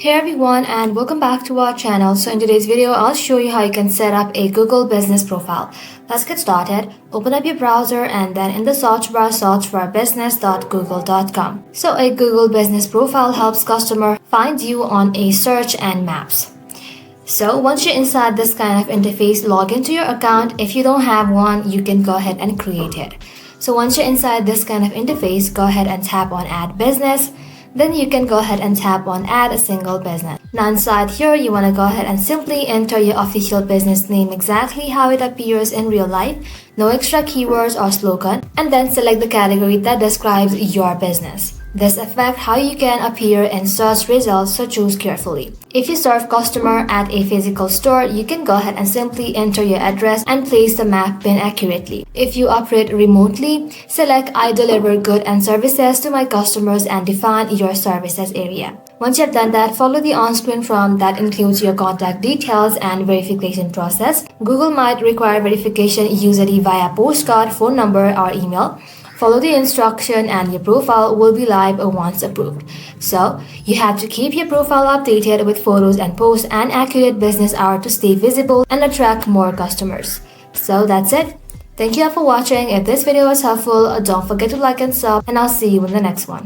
Hey everyone and welcome back to our channel. So in today's video, I'll show you how you can set up a Google business profile. Let's get started. Open up your browser and then in the search bar, search for business.google.com. So a Google business profile helps customer find you on a search and maps. So once you're inside this kind of interface, log into your account. If you don't have one, you can go ahead and create it. So once you're inside this kind of interface, go ahead and tap on add business. Then you can go ahead and tap on add a single business. Now inside here, you want to go ahead and simply enter your official business name exactly how it appears in real life, no extra keywords or slogan, and then select the category that describes your business. This affects how you can appear in search results, so choose carefully. If you serve customer at a physical store, you can go ahead and simply enter your address and place the map pin accurately. If you operate remotely, select I deliver goods and services to my customers and define your services area. Once you have done that, follow the on-screen form that includes your contact details and verification process. Google might require verification usually via postcard, phone number, or email. Follow the instruction and your profile will be live once approved. So, you have to keep your profile updated with photos and posts and accurate business hours to stay visible and attract more customers. So that's it. Thank you all for watching. If this video was helpful, don't forget to like and sub, and I'll see you in the next one.